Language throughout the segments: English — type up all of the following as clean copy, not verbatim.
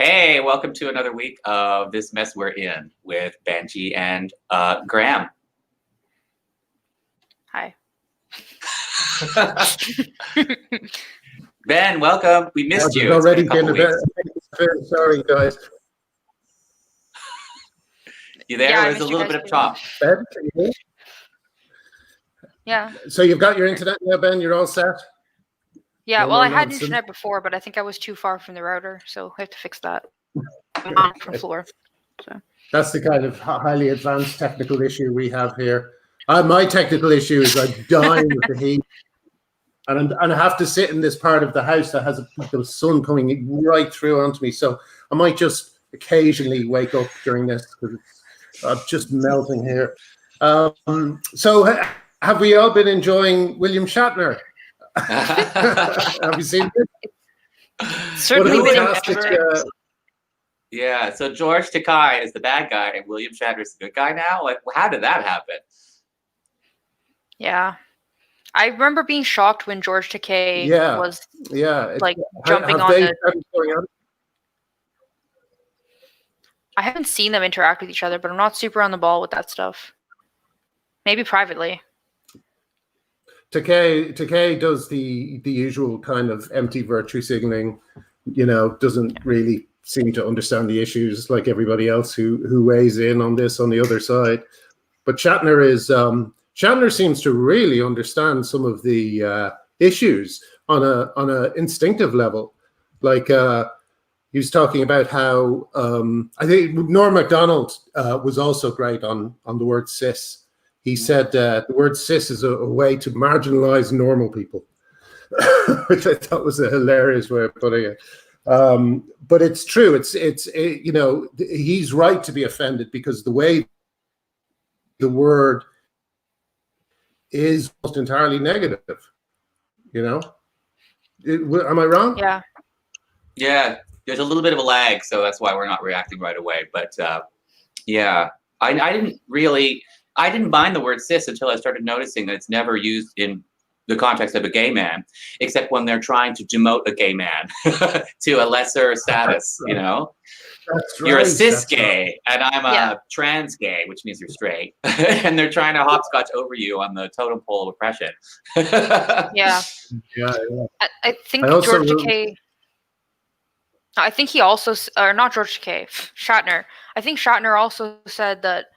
Hey, welcome to another week of This Mess We're In with Benji and Graham. Hi. Ben, welcome. We missed you. It's already been a bit. Very sorry, guys. You there? Yeah, There's a little bit of chop. Ben, can you hear me? Yeah. So you've got your internet now, Ben? You're all set? Yeah, No well, more I had nonsense. internet before, but I think I was too far from the router, so I have to fix that. I'm on from floor. So. That's the kind of highly advanced technical issue we have here. My technical issue is I'm dying with the heat. And I have to sit in this part of the house that has the sun coming right through onto me. So I might just occasionally wake up during this because I'm just melting here. So have we all been enjoying William Shatner? Have you seen it? Certainly been Yeah, so George Takei is the bad guy and William Shatner is the good guy now? Like, how did that happen? Yeah. I remember being shocked when George Takei was like jumping on the... I haven't seen them interact with each other, but I'm not super on the ball with that stuff. Maybe privately. Takei does the usual kind of empty virtue signaling, doesn't really seem to understand the issues like everybody else who weighs in on this on the other side. But Shatner seems to really understand some of the issues on a instinctive level. Like he was talking about how I think Norm Macdonald was also great on the word cis. He said the word cis is a way to marginalize normal people, which I thought was a hilarious way of putting it. But it's true. He's right to be offended because the way the word is almost entirely negative. Am I wrong? Yeah. Yeah, there's a little bit of a lag, so that's why we're not reacting right away. But yeah, I didn't mind the word cis until I started noticing that it's never used in the context of a gay man, except when they're trying to demote a gay man to a lesser status, That's right. You're a cis gay, and I'm a trans gay, which means you're straight. And they're trying to hopscotch over you on the totem pole of oppression. Yeah. I think George Takei... I think he also... Or not George Takei, Shatner. I think Shatner also said that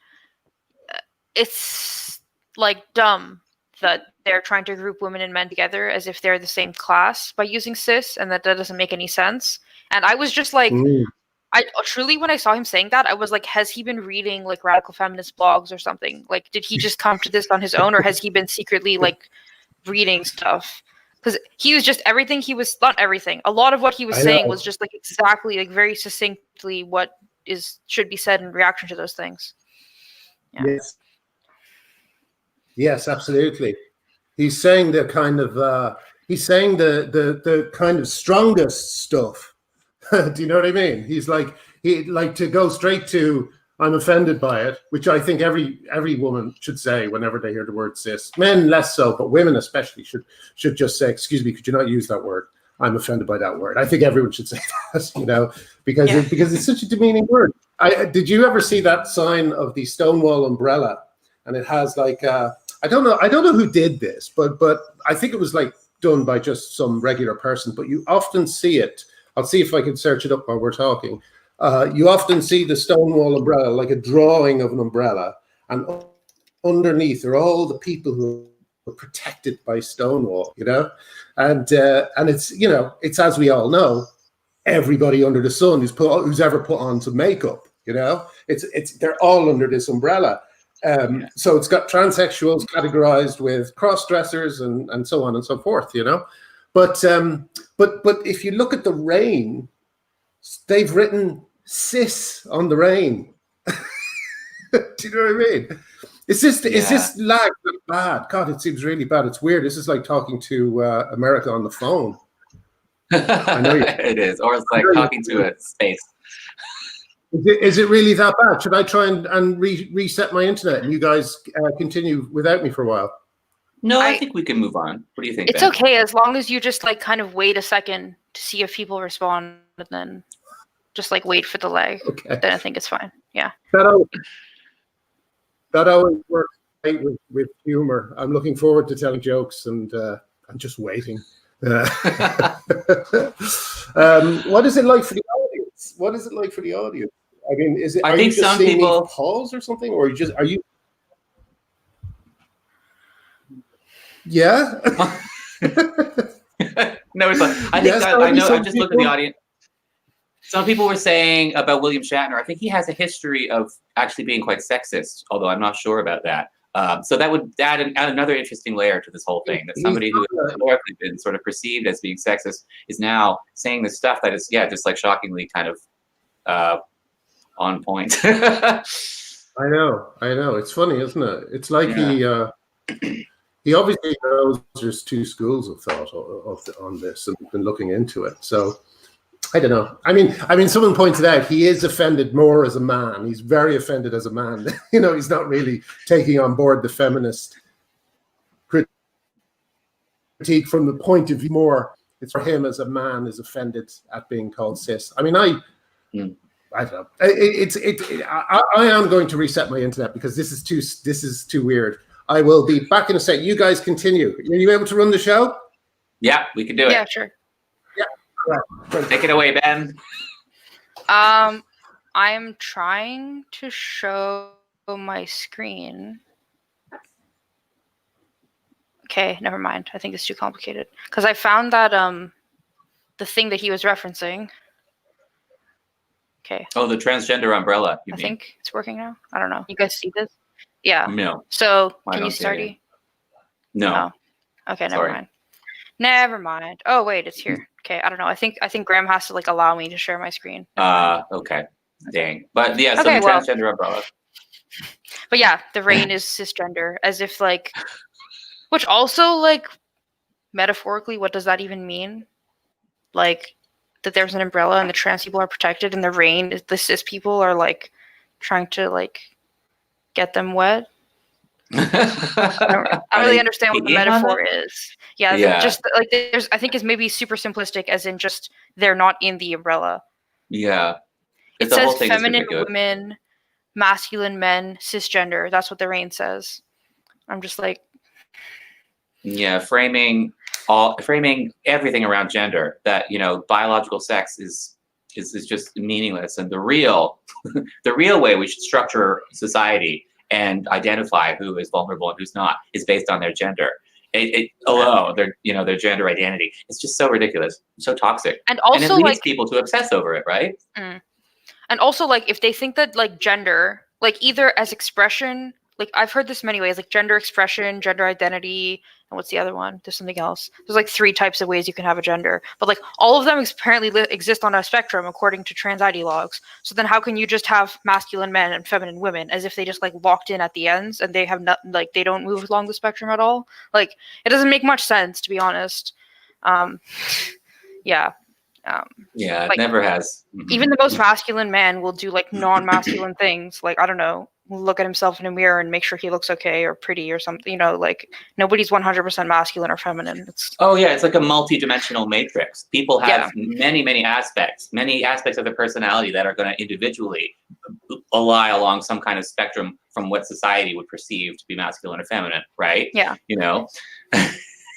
it's, like, dumb that they're trying to group women and men together as if they're the same class by using cis, and that doesn't make any sense. And I was just like... I truly, when I saw him saying that, I was like, has he been reading like radical feminist blogs or something? Like, did he just come to this on his own, or has he been secretly like reading stuff? Because he was just not everything. A lot of what he was saying was just like exactly, like very succinctly what should be said in reaction to those things. Yeah. Yes, absolutely. He's saying the kind of the kind of strongest stuff. Do you know what I mean? He's like to go straight to I'm offended by it, which I think every woman should say whenever they hear the word cis. Men less so, but women especially should just say, "Excuse me, could you not use that word? I'm offended by that word." I think everyone should say that, because it's such a demeaning word. Did you ever see that sign of the Stonewall umbrella? And it has like I don't know who did this, but I think it was like done by just some regular person. But you often see it. I'll see if I can search it up while we're talking. You often see the Stonewall umbrella, like a drawing of an umbrella, and underneath are all the people who were protected by Stonewall, and it's it's, as we all know, everybody under the sun who's ever put on some makeup, it's they're all under this umbrella. So it's got transsexuals categorized with cross-dressers and so on and so forth, But if you look at the rain, they've written cis on the rain. Do you know what I mean? Is this lag bad? God, it seems really bad. It's weird. This is like talking to America on the phone. I know it is, or it's like talking to a space. Is it really that bad? Should I try and reset my internet and you guys continue without me for a while? No, I think we can move on. What do you think? It's okay as long as you just like kind of wait a second to see if people respond, and then. Just like wait for the leg. Okay. Then I think it's fine. Yeah. That always works great with humor. I'm looking forward to telling jokes, and I'm just waiting. What is it like for the audience? What is it like for the audience? I mean, is it? I are think you just some seeing people me pause or something, or are you? Yeah. No, it's fine. I think Yes, I know. I some just looked at the people- audience. Some people were saying about William Shatner. I think he has a history of actually being quite sexist, although I'm not sure about that. So that would add another interesting layer to this whole thing. That somebody who has historically been sort of perceived as being sexist is now saying this stuff that is, yeah, just like shockingly kind of on point. I know. It's funny, isn't it? It's like he obviously knows there's two schools of thought on this and been looking into it. So I don't know. I mean, someone pointed out he is offended more as a man. He's very offended as a man. You know, he's not really taking on board the feminist critique from the point of view more. It's for him as a man is offended at being called cis. I mean, I don't know. I am going to reset my internet because this is too weird. I will be back in a sec. You guys continue. Are you able to run the show? Yeah, we can do it. Yeah, sure. Yeah. Right. Take it away, Ben. I'm trying to show my screen. Okay, never mind. I think it's too complicated because I found that the thing that he was referencing. Okay. Oh, the transgender umbrella. I think it's working now. I don't know. You guys see this? Yeah. No. So I can don't you see start? it. No. Oh. Okay, Sorry. Never mind. Oh wait, it's here. Okay, I don't know. I think Graham has to like allow me to share my screen. Okay. Dang. But yeah, so Okay, the well. transgender umbrella. But yeah, the rain is cisgender, as if like, which also like, metaphorically, what does that even mean? Like, that there's an umbrella and the trans people are protected, and the rain, the cis people are like, trying to like, get them wet. I don't really understand what the metaphor is. Yeah, just like there's, I think is maybe super simplistic, as in just they're not in the umbrella. Yeah. It says feminine women, masculine men, cisgender. That's what the rain says. I'm just like, yeah, framing everything around gender, that, you know, biological sex is just meaningless, and the real way we should structure society and identify who is vulnerable and who's not is based on their gender. Alone, their gender identity. It's just so ridiculous, so toxic, and also it leads like people to obsess over it, right? And also, like, if they think that like gender, like either as expression, like I've heard this many ways, like gender expression, gender identity, and what's the other one? There's something else. There's like 3 types of ways you can have a gender, but like all of them apparently exist on a spectrum according to trans ideologues. So then how can you just have masculine men and feminine women as if they just like locked in at the ends and they have not, like they don't move along the spectrum at all? Like it doesn't make much sense, to be honest. Yeah. Yeah, it like, never has. Even the most masculine man will do like non-masculine things, like I don't know, look at himself in a mirror and make sure he looks okay or pretty or something. You know, like nobody's 100% masculine or feminine. It's like a multi-dimensional matrix. People have many aspects of their personality that are going to individually lie along some kind of spectrum from what society would perceive to be masculine or feminine, right? Yeah. You know,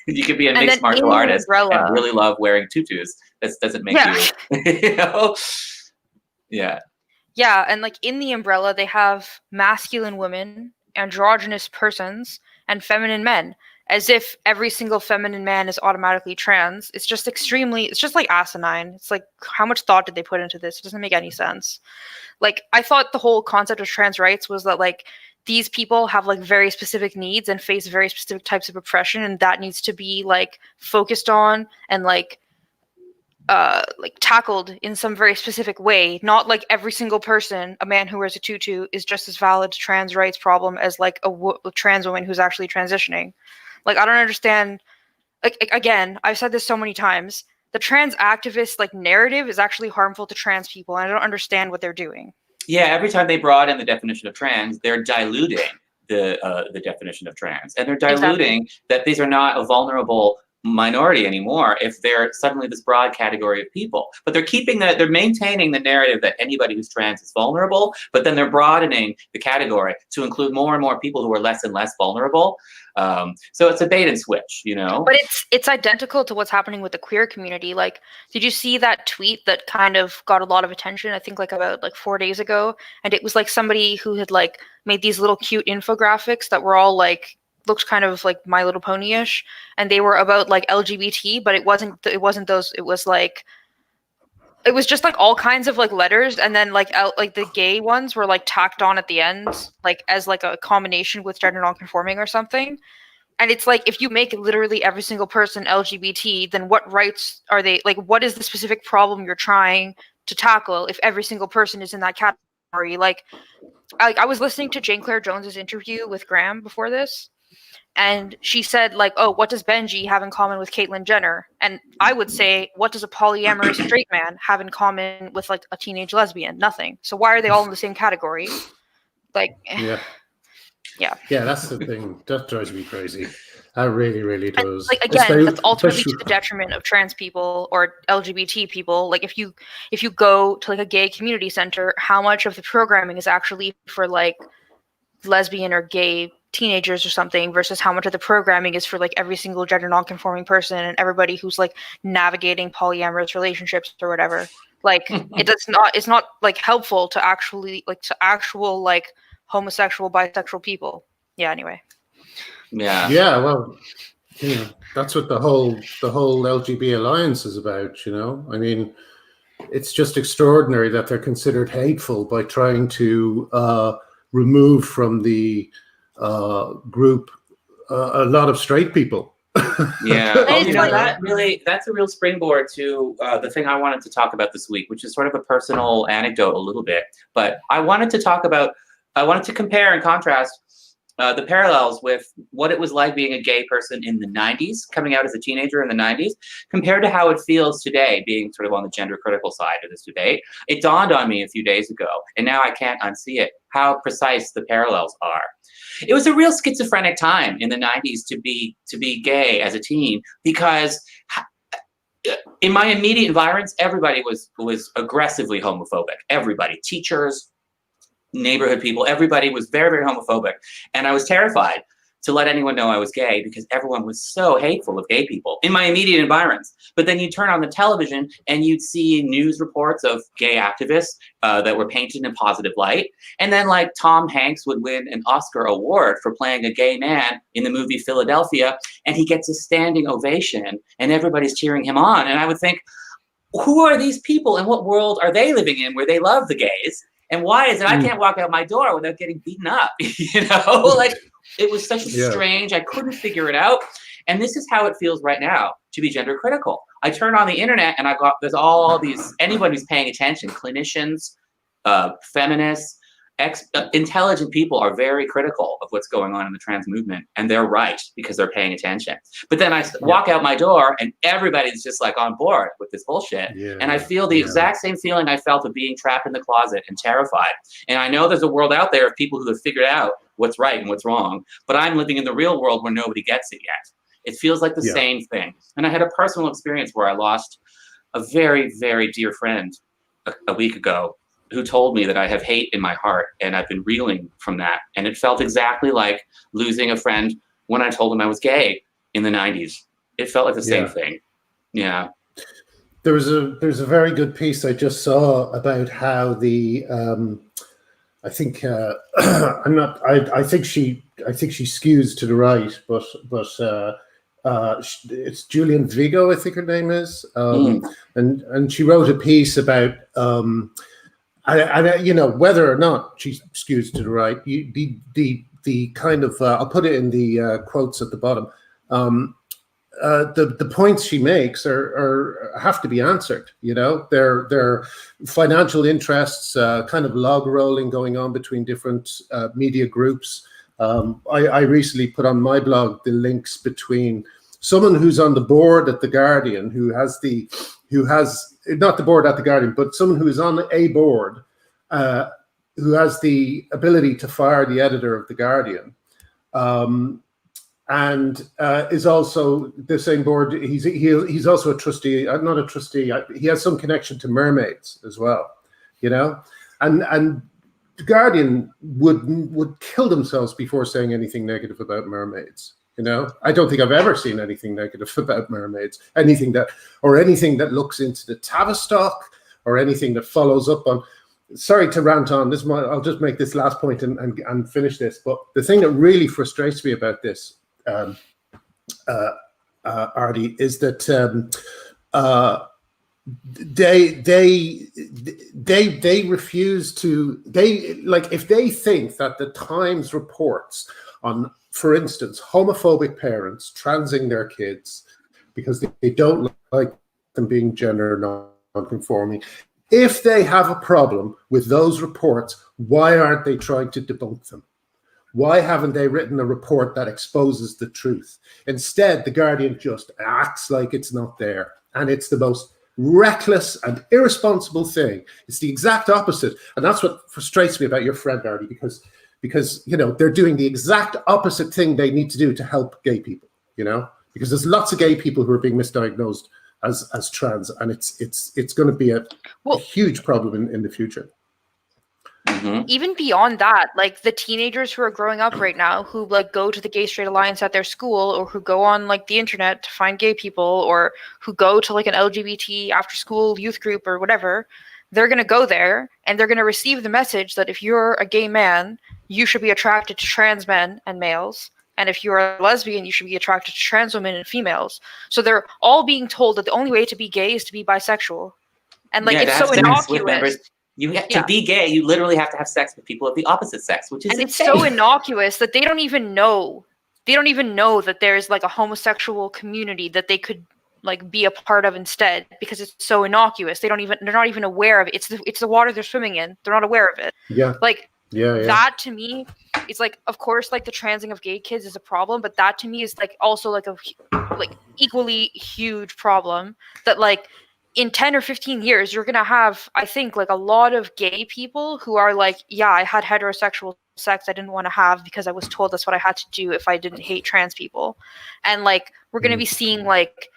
you could be a mixed martial artist and really love wearing tutus. That doesn't make you, you know? Yeah. Yeah, and like in the umbrella, they have masculine women, androgynous persons, and feminine men, as if every single feminine man is automatically trans. It's just like asinine. It's like, how much thought did they put into this? It doesn't make any sense. Like, I thought the whole concept of trans rights was that like these people have like very specific needs and face very specific types of oppression, and that needs to be like focused on and like tackled in some very specific way. Not like every single person, a man who wears a tutu, is just as valid trans rights problem as like a trans woman who's actually transitioning. Like, I don't understand. Like, again, I've said this so many times. The trans activist like narrative is actually harmful to trans people, and I don't understand what they're doing. Yeah, every time they broaden the definition of trans, they're diluting the definition of trans, and they're diluting that these are not a vulnerable minority anymore if they're suddenly this broad category of people. But they're maintaining the narrative that anybody who's trans is vulnerable, but then they're broadening the category to include more and more people who are less and less vulnerable. So it's a bait and switch, you know. But it's identical to what's happening with the queer community. Like, did you see that tweet that kind of got a lot of attention? I think like about like 4 days ago, and it was like somebody who had like made these little cute infographics that were all like looked kind of like My Little Pony-ish, and they were about like LGBT, but it wasn't those. It was like it was just like all kinds of like letters, and then like like the gay ones were like tacked on at the end, like as like a combination with gender nonconforming or something. And it's like, if you make literally every single person LGBT, then what rights are they, like, what is the specific problem you're trying to tackle if every single person is in that category? Like I was listening to Jane Claire Jones's interview with Graham before this, and she said, like, oh, what does Benji have in common with Caitlyn Jenner? And I would say, what does a polyamorous straight man have in common with, like, a teenage lesbian? Nothing. So why are they all in the same category? Like, yeah. Yeah, that's the thing. That drives me crazy. That really, really does. And, like, again, that's ultimately to the detriment of trans people or LGBT people. Like, if you go to like a gay community center, how much of the programming is actually for like lesbian or gay teenagers or something versus how much of the programming is for like every single gender nonconforming person and everybody who's like navigating polyamorous relationships or whatever. Like it's not like helpful to actually like to actual like homosexual, bisexual people. Yeah, anyway. Yeah, well, you know, that's what the whole LGB alliance is about, you know. I mean, it's just extraordinary that they're considered hateful by trying to remove from the group a lot of straight people. Yeah. Oh, you know, that's a real springboard to the thing I wanted to talk about this week, which is sort of a personal anecdote a little bit. But I wanted to compare and contrast the parallels with what it was like being a gay person in the 90s, coming out as a teenager in the 90s, compared to how it feels today, being sort of on the gender critical side of this debate. It dawned on me a few days ago, and now I can't unsee it, how precise the parallels are. It was a real schizophrenic time in the 90s to be gay as a teen, because in my immediate environs, everybody was aggressively homophobic. Everybody, teachers, neighborhood people, everybody was very, very homophobic. And I was terrified to let anyone know I was gay because everyone was so hateful of gay people in my immediate environs. But then you turn on the television and you'd see news reports of gay activists that were painted in a positive light. And then like Tom Hanks would win an Oscar award for playing a gay man in the movie Philadelphia, and he gets a standing ovation and everybody's cheering him on. And I would think, who are these people and what world are they living in where they love the gays? And why is it I can't walk out my door without getting beaten up? You know, like it was such a strange, I couldn't figure it out. And this is how it feels right now to be gender critical. I turn on the internet and there's all these, anybody who's paying attention, clinicians, feminists, intelligent people are very critical of what's going on in the trans movement, and they're right because they're paying attention. But then I walk out my door and everybody's just like on board with this bullshit. And I feel the exact same feeling I felt of being trapped in the closet and terrified. And I know there's a world out there of people who have figured out what's right and what's wrong, but I'm living in the real world where nobody gets it yet. It feels like the same thing. And I had a personal experience where I lost a very, very dear friend a week ago, who told me that I have hate in my heart, and I've been reeling from that. And it felt exactly like losing a friend when I told him I was gay in the 90s. It felt like the same thing. Yeah. There's a very good piece I just saw about how the I think she skews to the right, but it's Julian Vigo, I think her name is, and she wrote a piece about you know, whether or not she skews to the right, the kind of I'll put it in the quotes at the bottom. The points she makes are have to be answered. You know, there financial interests, kind of log rolling going on between different media groups. I recently put on my blog the links between someone who's on the board at the Guardian, who has not the board at the Guardian, but someone who is on a board, who has the ability to fire the editor of the Guardian, and is also the same board. He's also a trustee, not a trustee. He has some connection to mermaids as well, you know, and the Guardian would kill themselves before saying anything negative about mermaids. You know, I don't think I've ever seen anything negative about mermaids. Anything that looks into the Tavistock or anything that follows up on. Sorry to rant on. I'll just make this last point and finish this. But the thing that really frustrates me about this, Arty, is that they refuse to. If they think that the Times reports on, for instance, homophobic parents transing their kids because they don't like them being gender non-conforming. If they have a problem with those reports, why aren't they trying to debunk them? Why haven't they written a report that exposes the truth? Instead, The Guardian just acts like it's not there. And it's the most reckless and irresponsible thing. It's the exact opposite. And that's what frustrates me about your friend, Arty, because you know, they're doing the exact opposite thing they need to do to help gay people, you know, because there's lots of gay people who are being misdiagnosed as trans, and it's going to be a huge problem in the future. Mm-hmm. Even beyond that, like the teenagers who are growing up right now, who like go to the Gay Straight Alliance at their school, or who go on like the internet to find gay people, or who go to like an LGBT after school youth group or whatever, they're going to go there and they're going to receive the message that if you're a gay man, you should be attracted to trans men and males. And if you're a lesbian, you should be attracted to trans women and females. So they're all being told that the only way to be gay is to be bisexual. And like, it's so innocuous. You have to be gay. You literally have to have sex with people of the opposite sex, which is and insane. It's so innocuous that they don't even know. They don't even know that there's like a homosexual community that they could like be a part of instead, because it's so innocuous. They're not even aware of it. It's the water they're swimming in. They're not aware of it. Yeah. Like yeah. That to me, it's like, of course, like the transing of gay kids is a problem, but that to me is like also like a like equally huge problem that like in 10 or 15 years, you're going to have, I think, like a lot of gay people who are like, yeah, I had heterosexual sex I didn't want to have because I was told that's what I had to do if I didn't hate trans people. And like, we're going to be seeing like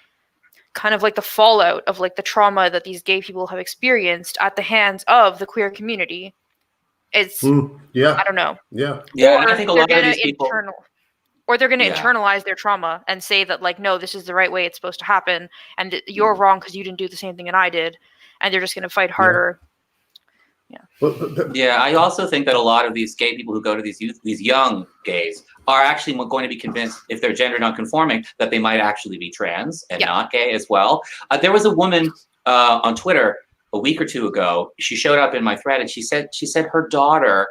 kind of like the fallout of like the trauma that these gay people have experienced at the hands of the queer community. It's, I don't know. Yeah. Yeah. And I think a lot of these people... Or they're going to internalize their trauma and say that, like, no, this is the right way it's supposed to happen, and you're wrong because you didn't do the same thing that I did, and they're just going to fight harder. Yeah. I also think that a lot of these gay people who go to these young gays are actually going to be convinced, if they're gender nonconforming, that they might actually be trans and not gay as well. There was a woman on Twitter a week or two ago. She showed up in my thread, and she said her daughter,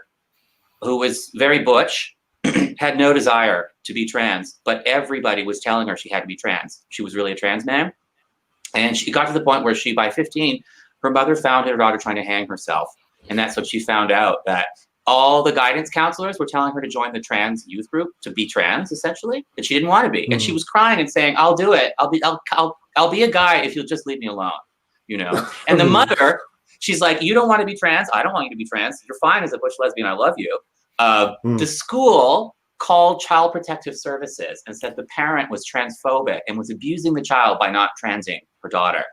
who was very butch, had no desire to be trans, but everybody was telling her she had to be trans. She was really a trans man. And she got to the point where by 15, her mother found her daughter trying to hang herself. And that's what she found out, that all the guidance counselors were telling her to join the trans youth group to be trans, essentially, that she didn't want to be. And she was crying and saying, I'll do it. I'll be a guy if you'll just leave me alone, you know? And the mother, she's like, you don't want to be trans? I don't want you to be trans. You're fine as a butch lesbian. I love you. The school called Child Protective Services and said the parent was transphobic and was abusing the child by not transing her daughter.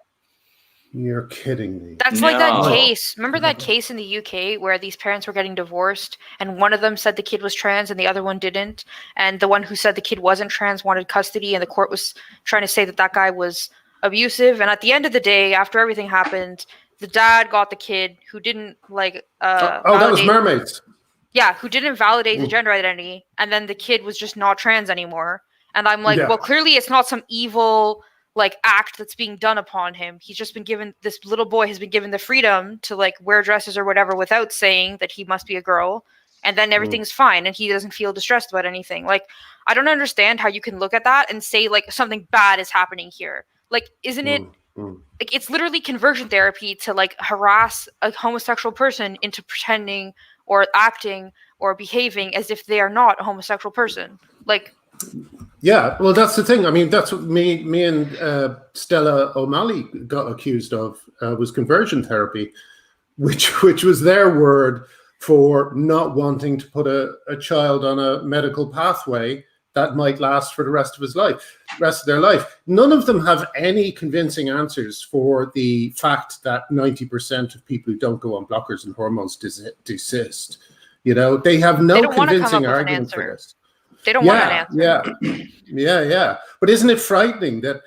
You're kidding me. That's like that case. Remember that case in the UK where these parents were getting divorced and one of them said the kid was trans and the other one didn't? And the one who said the kid wasn't trans wanted custody, and the court was trying to say that guy was abusive. And at the end of the day, after everything happened, the dad got the kid who didn't like that was mermaids. Yeah, who didn't validate the gender identity, and then the kid was just not trans anymore. And I'm like, well, clearly it's not some evil like act that's being done upon him. He's just been given, this little boy has been given the freedom to like wear dresses or whatever without saying that he must be a girl, and then everything's fine and he doesn't feel distressed about anything. Like, I don't understand how you can look at that and say like something bad is happening here. Like, isn't it like it's literally conversion therapy to like harass a homosexual person into pretending or acting or behaving as if they are not a homosexual person. Like, yeah, well, that's the thing. I mean, that's what me and Stella O'Malley got accused of, was conversion therapy, which was their word for not wanting to put a child on a medical pathway that might last for the rest of their life. None of them have any convincing answers for the fact that 90% of people who don't go on blockers and hormones desist. You know, they have no convincing argument for this. They don't want an answer. Yeah. But isn't it frightening that,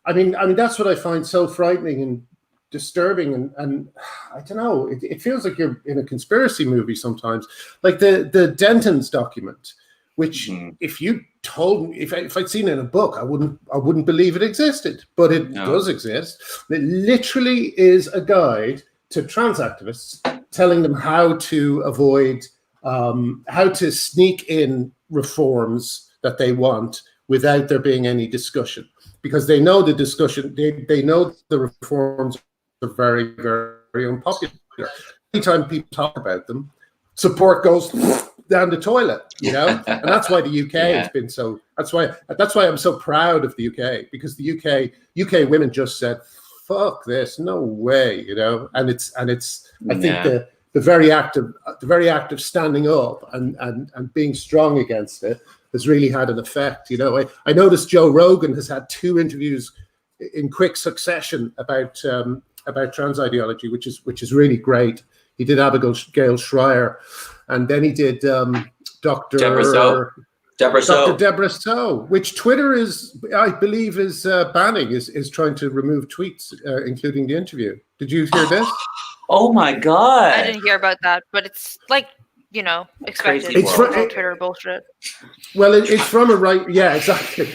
I mean, that's what I find so frightening and disturbing, and I don't know, it feels like you're in a conspiracy movie sometimes, like the Denton's document, which if you told me, if I'd seen it in a book, I wouldn't believe it existed, but it does exist. It literally is a guide to trans activists telling them how to avoid, how to sneak in reforms that they want without there being any discussion, because they know the discussion, they know the reforms are very, very unpopular. Anytime people talk about them, support goes down the toilet, you know, and that's why the UK has been so. That's why I'm so proud of the UK, because the UK women just said, "Fuck this, no way," you know, and it's. I think the very act of standing up and being strong against it has really had an effect. You know, I noticed Joe Rogan has had 2 interviews in quick succession about trans ideology, which is really great. He did Abigail Schreier, and then he did Dr. Deborah Soh, which Twitter I believe is banning, is trying to remove tweets, including the interview. Did you hear this? Oh my God! I didn't hear about that, but it's like, you know, expected. It's Twitter bullshit. Well, it's from a right. Yeah, exactly.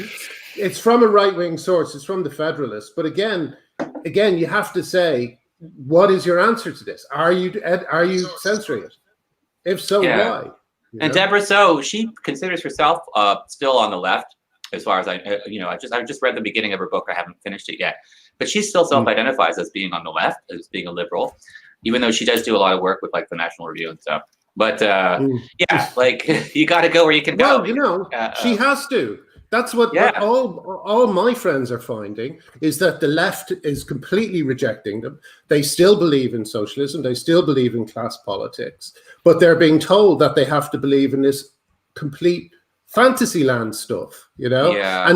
It's from a right-wing source. It's from the Federalist. But again, you have to say, what is your answer to this? Are you censoring it? If so, why? And Deborah Soh, she considers herself still on the left, as far as I just read the beginning of her book. I haven't finished it yet, but she still self-identifies as being on the left, as being a liberal, even though she does do a lot of work with like the National Review and stuff. But like you got to go where you can go. Well, you know, she has to. That's what all my friends are finding, is that the left is completely rejecting them. They still believe in socialism. They still believe in class politics, but they're being told that they have to believe in this complete fantasy land stuff, you know? Yeah.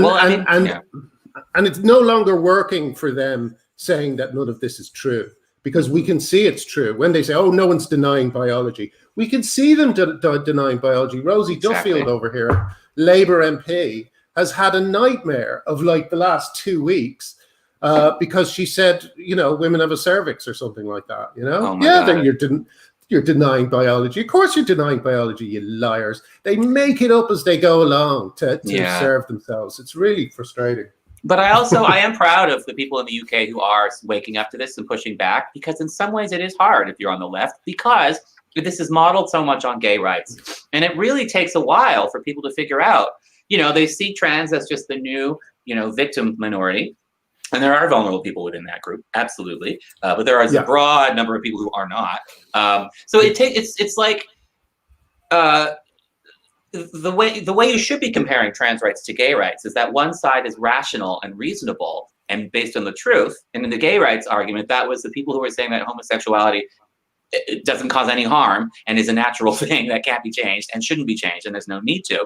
And it's no longer working for them saying that none of this is true, because we can see it's true. When they say, oh, no one's denying biology, we can see them denying biology. Rosie Duffield over here, Labour MP, has had a nightmare of like the last 2 weeks because she said, you know, women have a cervix or something like that, you know? Then you're denying biology. Of course you're denying biology, you liars. They make it up as they go along to serve themselves. It's really frustrating. But I am proud of the people in the UK who are waking up to this and pushing back, because in some ways it is hard if you're on the left, because this is modeled so much on gay rights. And it really takes a while for people to figure out. You know, they see trans as just the new, you know, victim minority. And there are vulnerable people within that group, absolutely. But there is a broad number of people who are not. So it's like the way you should be comparing trans rights to gay rights is that one side is rational and reasonable and based on the truth. And in the gay rights argument, that was the people who were saying that homosexuality, it doesn't cause any harm and is a natural thing that can't be changed and shouldn't be changed and there's no need to,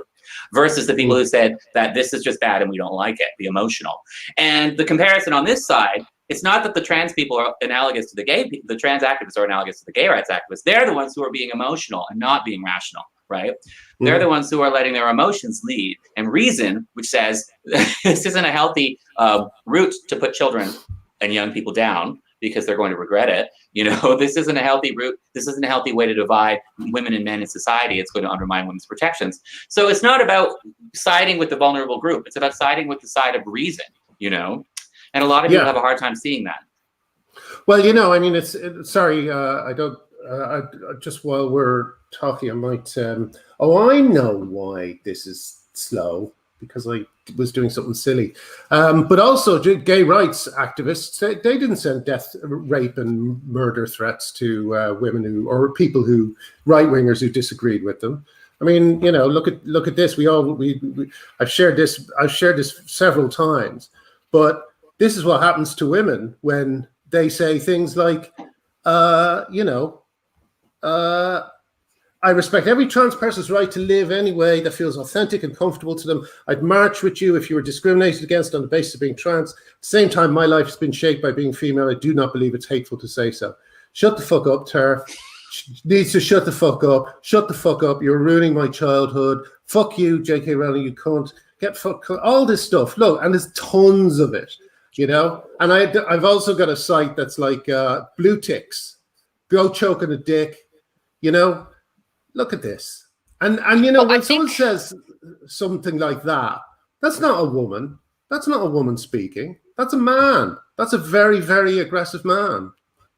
versus the people who said that this is just bad and we don't like it, the emotional. And the comparison on this side, it's not that the trans people are analogous to the trans activists are analogous to the gay rights activists. They're the ones who are being emotional and not being rational, right? They're the ones who are letting their emotions lead. And reason, which says this isn't a healthy route to put children and young people down, because they're going to regret it. You know, this isn't a healthy route. This isn't a healthy way to divide women and men in society. It's going to undermine women's protections. So it's not about siding with the vulnerable group. It's about siding with the side of reason, you know? And a lot of people have a hard time seeing that. Well, you know, I mean, sorry, I don't, just while we're talking, I might, I know why this is slow, because I was doing something silly. But also gay rights activists, they didn't send death, rape and murder threats to women or people right-wingers who disagreed with them. I mean, you know, look at this. I've shared this several times, but this is what happens to women when they say things like, I respect every trans person's right to live any way that feels authentic and comfortable to them. I'd march with you if you were discriminated against on the basis of being trans. At the same time, my life has been shaped by being female. I do not believe it's hateful to say so. Shut the fuck up, Turf. Needs to shut the fuck up. Shut the fuck up. You're ruining my childhood. Fuck you, J.K. Rowling, you cunt. Get fuck, all this stuff. Look, and there's tons of it, you know? And I've also got a site that's like blue ticks. Go choking a dick, you know? Look at this. And you know, when someone says something like that, that's not a woman. That's not a woman speaking. That's a man. That's a very, very aggressive man,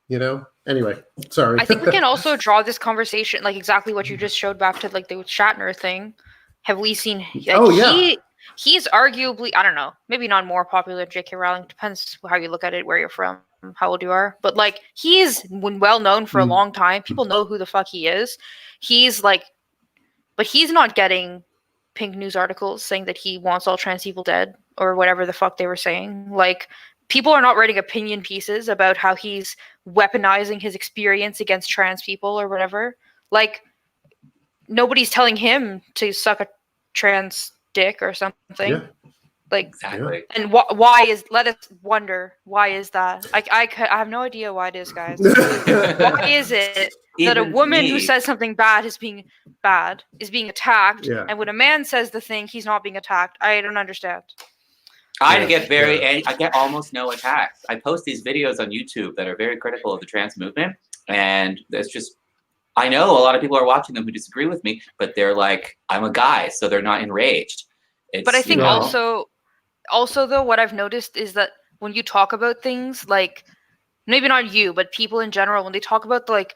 you know? Anyway, sorry. I think we can also draw this conversation, like exactly what you just showed back to like the Shatner thing. Have we seen, like, he's arguably, I don't know, maybe not more popular than J.K. Rowling. Depends how you look at it, where you're from, how old you are. But like, he's well known for a long time. People know who the fuck he is. He's like, but he's not getting pink news articles saying that he wants all trans people dead or whatever the fuck they were saying. Like, people are not writing opinion pieces about how he's weaponizing his experience against trans people or whatever. Like, nobody's telling him to suck a trans dick or something. Yeah. Like, exactly. And why is, let us wonder, why is that? I have no idea why it is, guys. Why is it that a woman who says something bad is being attacked, and when a man says the thing, he's not being attacked? I don't understand. I get almost no attacks. I post these videos on YouTube that are very critical of the trans movement, and it's just, I know a lot of people are watching them who disagree with me, but they're like, I'm a guy, so they're not enraged. But I think also though, what I've noticed is that when you talk about things like, maybe not you, but people in general, when they talk about the, like,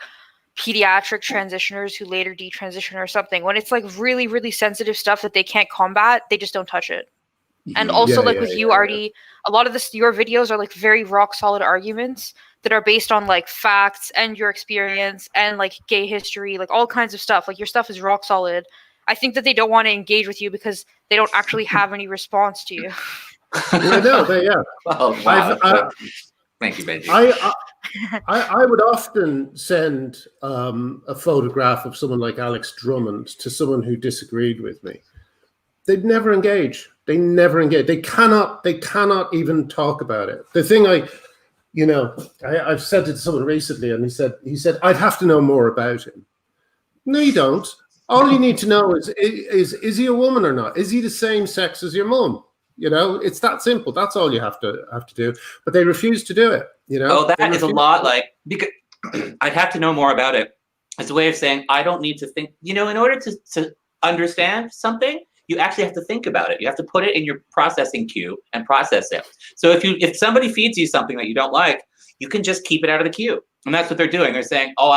pediatric transitioners who later detransition or something, when it's like really, really sensitive stuff that they can't combat, they just don't touch it. And also, Arty, a lot of your videos are like very rock solid arguments that are based on like facts and your experience and like gay history, like all kinds of stuff. Like, your stuff is rock solid. I think that they don't want to engage with you because they don't actually have any response to you. Oh, wow. Thank you, Benji. I would often send a photograph of someone like Alex Drummond to someone who disagreed with me. They'd never engage. They never engage. They cannot even talk about it. The thing I've said it to someone recently, and he said, I'd have to know more about him. No, you don't. All you need to know is he a woman or not? Is he the same sex as your mum? You know, it's that simple. That's all you have to do. But they refuse to do it. You know. Oh, that is a lot. Like, because I'd have to know more about it. It's a way of saying I don't need to think. You know, in order to understand something, you actually have to think about it. You have to put it in your processing queue and process it. So if somebody feeds you something that you don't like, you can just keep it out of the queue. And that's what they're doing. They're saying, oh,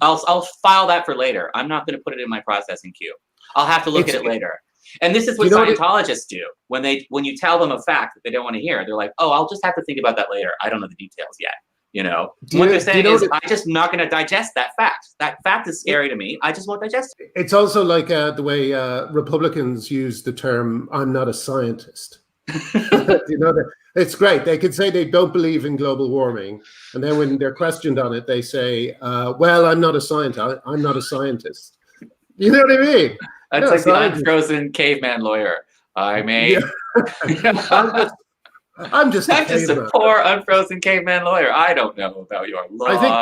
I'll file that for later. I'm not going to put it in my processing queue. I'll have to look at it later. And this is what Scientologists do. When you tell them a fact that they don't want to hear, they're like, oh, I'll just have to think about that later. I don't know the details yet. You know, what they're saying is, I'm just not going to digest that fact. That fact is scary to me. I just won't digest it. It's also like the way Republicans use the term, I'm not a scientist. You know, it's great. They could say they don't believe in global warming. And then when they're questioned on it, they say, well, I'm not a scientist. I'm not a scientist. You know what I mean? That's like the unfrozen caveman lawyer. I'm just a poor unfrozen caveman lawyer. I don't know about your law. I think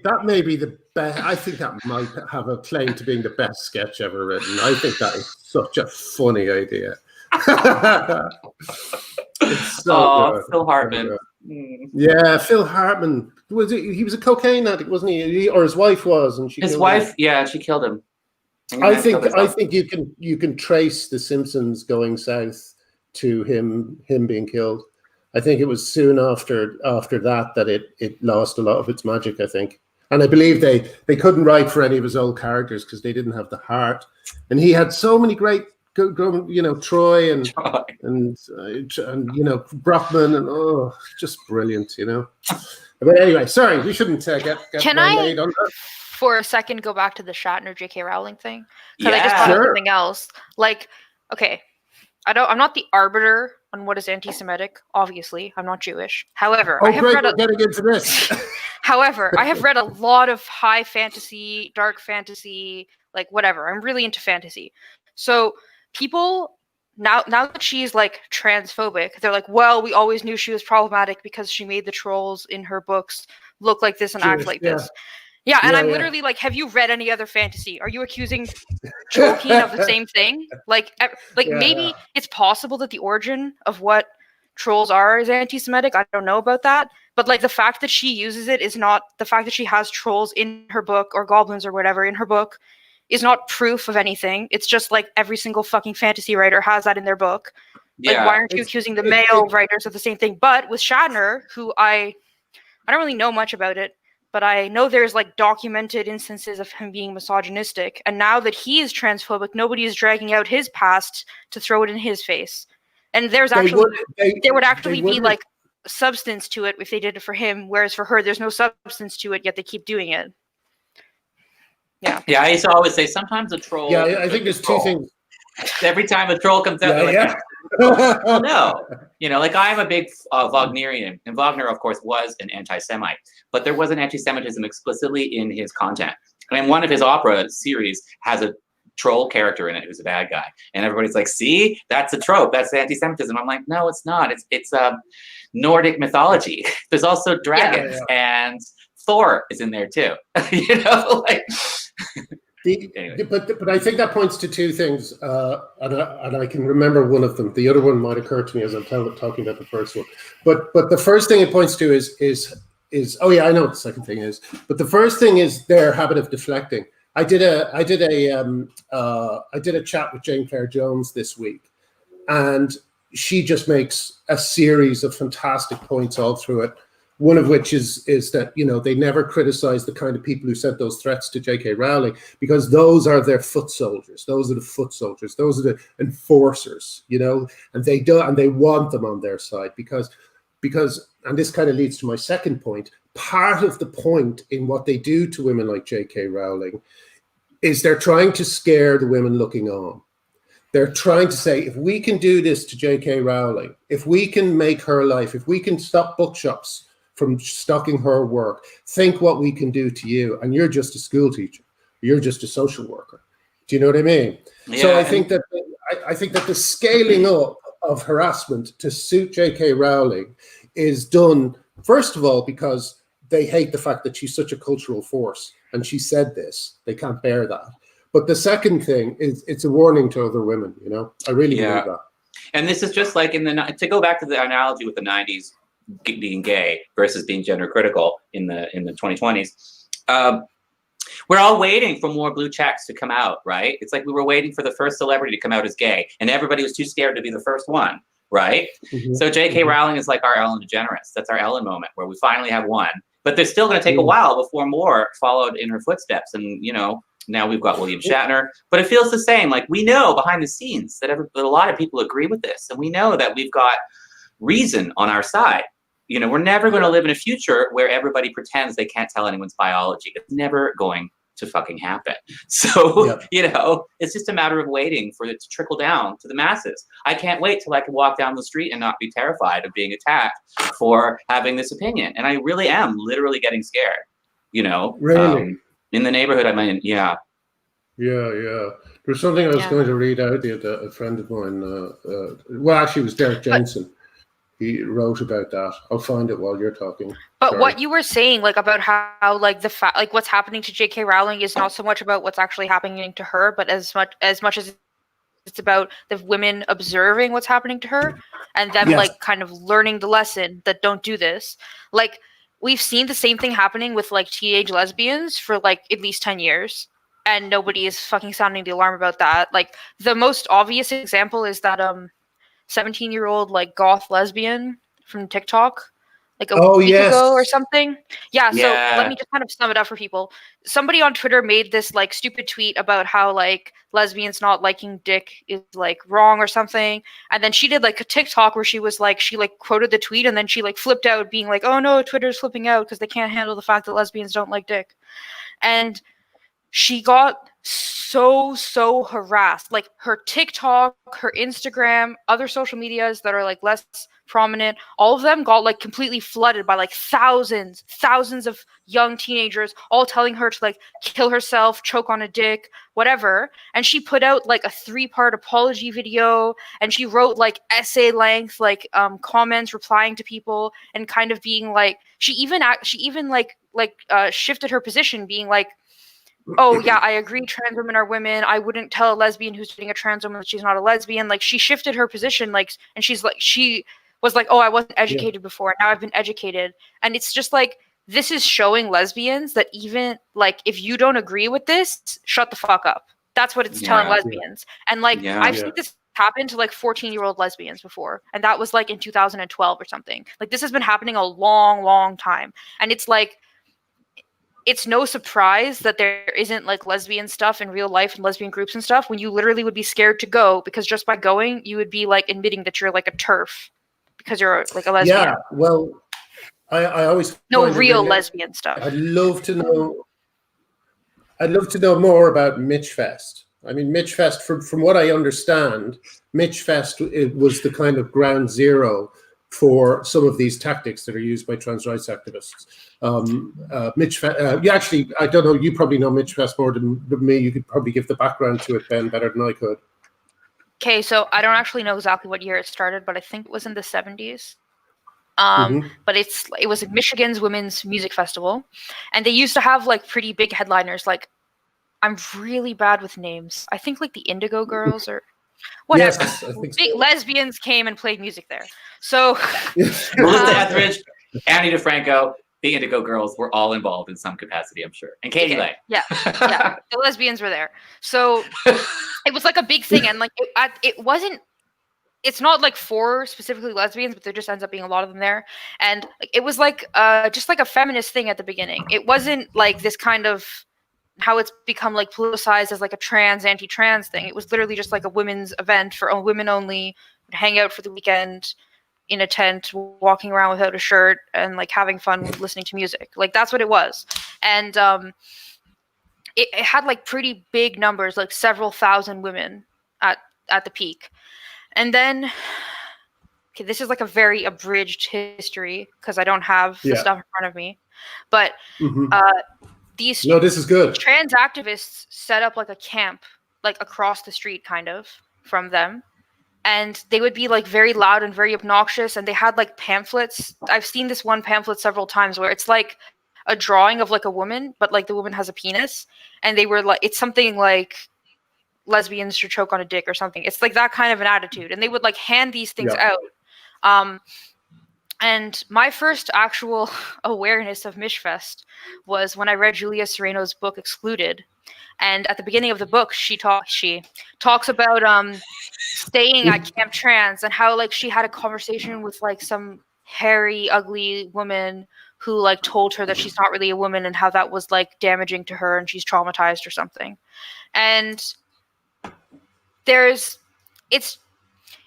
that may be the best. I think that might have a claim to being the best sketch ever written. I think that is such a funny idea. It's so good. Phil Hartman. Yeah, Phil Hartman. He was a cocaine addict, wasn't he? Or his wife was, and his wife. Yeah, she killed him. I think you can trace The Simpsons going south to him being killed. I think it was soon after that it lost a lot of its magic, I think. And I believe they couldn't write for any of his old characters because they didn't have the heart. And he had so many great, Troy and Brockman and just brilliant, But anyway, sorry, we shouldn't get made on that. For a second, go back to the Shatner J.K. Rowling thing? Because I just thought of something else. Like, okay, I'm not the arbiter on what is anti-Semitic. Obviously, I'm not Jewish. However, I have read. Getting into this. However, I have read a lot of high fantasy, dark fantasy, like whatever. I'm really into fantasy. So people now that she's like transphobic, they're like, well, we always knew she was problematic because she made the trolls in her books look like this and act like this. Yeah, and I'm literally like, have you read any other fantasy? Are you accusing Tolkien of the same thing? Like maybe it's possible that the origin of what trolls are is anti-Semitic. I don't know about that. But like the fact that she uses it is not the fact that she has trolls in her book or goblins or whatever in her book is not proof of anything. It's just like every single fucking fantasy writer has that in their book. Like, why aren't you accusing the male writers of the same thing? But with Shatner, who I don't really know much about it, but I know there's like documented instances of him being misogynistic. And now that he is transphobic, nobody is dragging out his past to throw it in his face. And there's actually there would actually be like substance to it if they did it for him, whereas for her there's no substance to it, yet they keep doing it. Yeah. Yeah, I used to always say sometimes a troll. Yeah, I think there's two things. Every time a troll comes out, well, no. You know, like I'm a big Wagnerian, and Wagner, of course, was an anti-Semite, but there wasn't anti-Semitism explicitly in his content. I mean, one of his opera series has a troll character in it who's a bad guy, and everybody's like, "See, that's a trope. That's anti-Semitism." I'm like, "No, it's not. It's Nordic mythology. There's also dragons, and Thor is in there too." You know, like. Anyway. But I think that points to two things, and I can remember one of them. The other one might occur to me as I'm talking about the first one. But the first thing it points to is oh yeah, I know what the second thing is. But the first thing is their habit of deflecting. I did a chat with Jane Claire Jones this week, and she just makes a series of fantastic points all through it. One of which is that, you know, they never criticize the kind of people who sent those threats to J.K. Rowling, because those are their foot soldiers. Those are the foot soldiers. Those are the enforcers, you know, and they want them on their side because, and this kind of leads to my second point. Part of the point in what they do to women like J.K. Rowling is they're trying to scare the women looking on. They're trying to say, if we can do this to J.K. Rowling, if we can make her life, if we can stop bookshops from stocking her work, think what we can do to you. And you're just a school teacher. You're just a social worker. Do you know what I mean? Yeah, so I think that the scaling up of harassment to suit J.K. Rowling is done, first of all, because they hate the fact that she's such a cultural force. And she said this. They can't bear that. But the second thing is it's a warning to other women, you know? I really believe that. And this is just like to go back to the analogy with the 90s, being gay versus being gender critical in the 2020s. We're all waiting for more blue checks to come out, right? It's like we were waiting for the first celebrity to come out as gay, and everybody was too scared to be the first one, right? Mm-hmm. So J.K. Rowling is like our Ellen DeGeneres. That's our Ellen moment where we finally have one, but there's still going to take a while before more followed in her footsteps. And, you know, now we've got William Shatner, but it feels the same. Like we know behind the scenes that a lot of people agree with this, and we know that we've got reason on our side. You know, we're never going to live in a future where everybody pretends they can't tell anyone's biology. It's never going to fucking happen. So, you know, it's just a matter of waiting for it to trickle down to the masses. I can't wait till I can walk down the street and not be terrified of being attacked for having this opinion. And I really am literally getting scared, you know. Really? In the neighborhood I'm in, yeah. Yeah. There's something I was going to read out to a friend of mine. Well, actually, it was Derek Jensen. He wrote about that. I'll find it while you're talking. But sorry. What you were saying, like about how like like what's happening to J.K. Rowling is not so much about what's actually happening to her, but as much as it's about the women observing what's happening to her and them like kind of learning the lesson that don't do this. Like we've seen the same thing happening with like teenage lesbians for like at least 10 years. And nobody is fucking sounding the alarm about that. Like the most obvious example is that 17-year-old like goth lesbian from TikTok, like a week ago or something. Yeah, so let me just kind of sum it up for people. Somebody on Twitter made this like stupid tweet about how like lesbians not liking dick is like wrong or something. And then she did like a TikTok where she was like, she like quoted the tweet and then she like flipped out being like, oh no, Twitter's flipping out because they can't handle the fact that lesbians don't like dick. And she got so harassed. Like her TikTok, her Instagram, other social medias that are like less prominent, all of them got like completely flooded by like thousands of young teenagers all telling her to like kill herself, choke on a dick, whatever. And she put out like a 3-part apology video, and she wrote like essay length like comments replying to people, and kind of being like, she even shifted her position, being like, oh yeah, I agree, trans women are women. I wouldn't tell a lesbian who's dating a trans woman that she's not a lesbian. Like, she shifted her position, like, and she was like, oh, I wasn't educated before, now I've been educated. And it's just like, this is showing lesbians that even like, if you don't agree with this, shut the fuck up. That's what it's telling lesbians. And like, I've seen this happen to like 14-year-old lesbians before, and that was like in 2012 or something. Like, this has been happening a long time. And it's like, it's no surprise that there isn't like lesbian stuff in real life and lesbian groups and stuff, when you literally would be scared to go, because just by going, you would be like admitting that you're like a TERF because you're like a lesbian. Yeah, well, I always no real lesbian stuff. I'd love to know more about Mitchfest. I mean, Mitchfest, from what I understand, Mitchfest, it was the kind of ground zero for some of these tactics that are used by trans rights activists. Actually, I don't know, you probably know Mitchfest more than me. You could probably give the background to it, Ben, better than I could. Okay, so I don't actually know exactly what year it started, but I think it was in the 70s. But it was Michigan's Women's Music Festival, and they used to have like pretty big headliners. Like, I'm really bad with names. I think like the Indigo Girls or whatever. Yes, I think big so. lesbians came and played music there. So Melissa Etheridge, Annie DeFranco, the Indigo Girls were all involved in some capacity, I'm sure. And Katie Lay. Yeah, the lesbians were there. So it was like a big thing, and like it wasn't. It's not like for specifically lesbians, but there just ends up being a lot of them there. And it was like just like a feminist thing at the beginning. It wasn't like this kind of how it's become like politicized as like a anti-trans thing. It was literally just like a women's event for women only. Would hang out for the weekend in a tent, walking around without a shirt, and like having fun listening to music. Like, that's what it was. And it had like pretty big numbers, like several thousand women at the peak. And then, okay, this is like a very abridged history because I don't have the stuff in front of me. But this is good. Trans activists set up like a camp, like across the street, kind of from them, and they would be like very loud and very obnoxious. And they had like pamphlets. I've seen this one pamphlet several times where it's like a drawing of like a woman, but like the woman has a penis, and they were like, it's something like lesbians should choke on a dick or something. It's like that kind of an attitude, and they would like hand these things out. And my first actual awareness of Mishfest was when I read Julia Sereno's book Excluded. And at the beginning of the book, she talks about staying at Camp Trans, and how like she had a conversation with like some hairy, ugly woman who like told her that she's not really a woman, and how that was like damaging to her and she's traumatized or something. And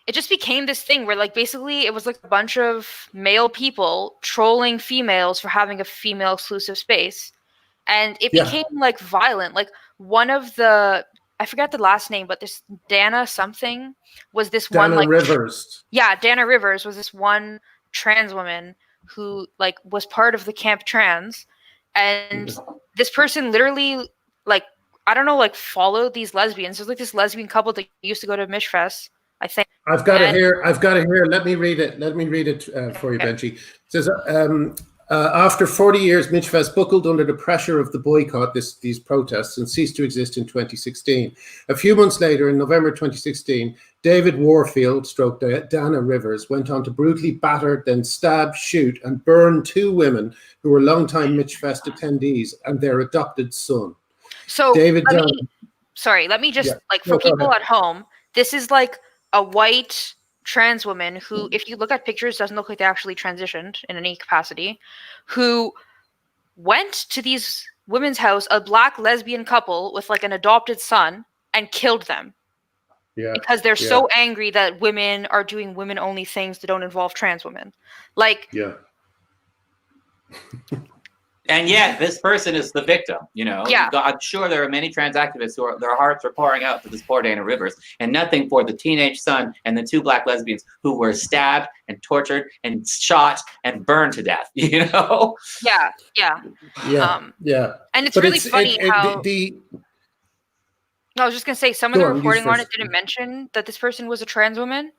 it just became this thing where like basically it was like a bunch of male people trolling females for having a female exclusive space. And it became like violent. Like, one of the, I forget the last name, but this Dana something was this Dana one like Rivers. Dana Rivers was this one trans woman who like was part of the Camp Trans, and this person literally like, I don't know, like followed these lesbians. There's like this lesbian couple that used to go to Mishfest, I think. I've got it here. Let me read it for you, Benji. It says, after 40 years, Mitchfest buckled under the pressure of the boycott, these protests, and ceased to exist in 2016. A few months later, in November 2016, David Warfield, stroke Dana Rivers, went on to brutally batter, then stab, shoot, and burn 2 women who were longtime Mitchfest attendees and their adopted son. So David, let me just like, for people at home, this is like a white trans woman who, if you look at pictures, doesn't look like they actually transitioned in any capacity, who went to these women's house, a black lesbian couple with like an adopted son, and killed them. Because they're so angry that women are doing women only things that don't involve trans women. Like, And yet, this person is the victim. Yeah. I'm sure there are many trans activists who their hearts are pouring out to this poor Dana Rivers, and nothing for the teenage son and the 2 black lesbians who were stabbed and tortured and shot and burned to death. Yeah. Yeah. And it's But really funny how. I was just gonna say some of the reporting on it didn't mention that this person was a trans woman.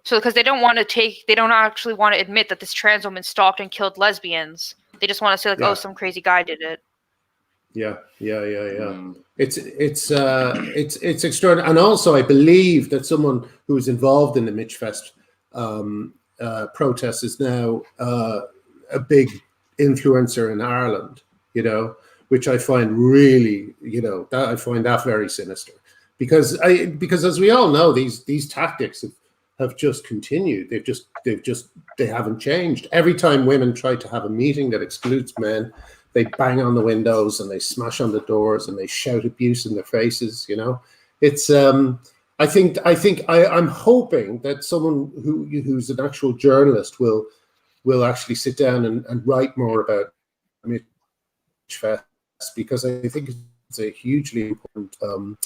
So because they don't actually want to admit that this trans woman stalked and killed lesbians. They just want to say oh, some crazy guy did it. Yeah. It's extraordinary. And also, I believe that someone who was involved in the Mitchfest protest is now a big influencer in Ireland. Which I find really, I find that very sinister, because as we all know, these tactics have just continued. They haven't changed. Every time women try to have a meeting that excludes men, they bang on the windows and they smash on the doors and they shout abuse in their faces. It's I'm hoping that someone who's an actual journalist will actually sit down and write more about Mitchfest, because I think it's a hugely important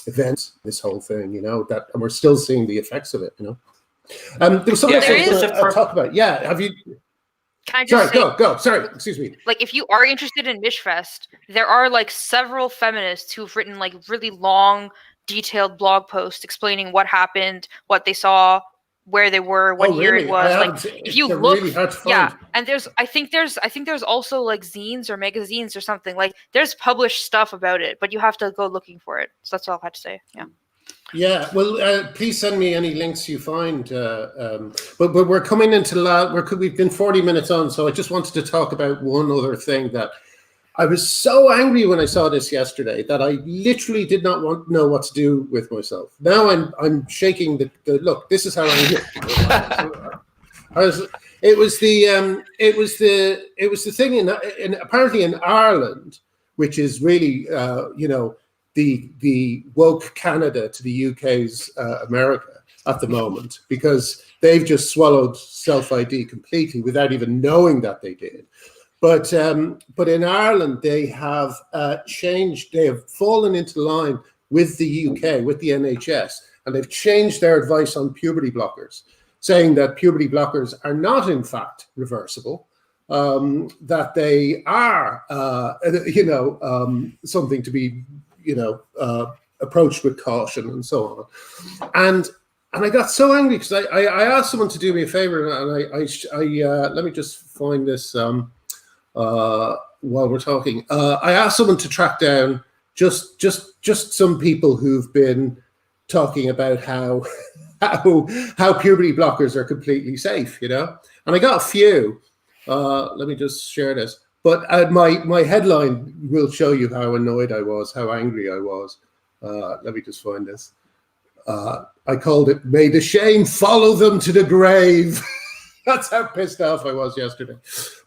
event, this whole thing, and we're still seeing the effects of it, There was something to talk about. Yeah, have you... Can I just say, go. Sorry, excuse me. If you are interested in Mitchfest, there are several feminists who've written really long, detailed blog posts explaining what happened, what they saw, where they were, what year it was. If you look, really hard to find. And I think there's also zines or magazines or something. There's published stuff about it, but you have to go looking for it. So that's all I had to say. Yeah. Yeah. Well, please send me any links you find. But we're coming into we've been 40 minutes on, so I just wanted to talk about one other thing that I was so angry when I saw this yesterday that I literally did not know what to do with myself. Now I'm shaking the look. This is how angry. It was the thing in apparently in Ireland, which is really the woke Canada to the UK's America at the moment, because they've just swallowed self-ID completely without even knowing that they did. But in Ireland, they have changed. They have fallen into line with the UK, with the NHS, and they've changed their advice on puberty blockers, saying that puberty blockers are not, in fact, reversible. That they are, something to be, approached with caution and so on. And I got so angry because I asked someone to do me a favor, and I let me just find this. While we're talking, I asked someone to track down just some people who've been talking about how puberty blockers are completely safe, and I got a few. Let me just share this. But my headline will show you how annoyed I was, how angry I was. Let me just find this. I called it "May the shame follow them to the grave." That's how pissed off I was yesterday.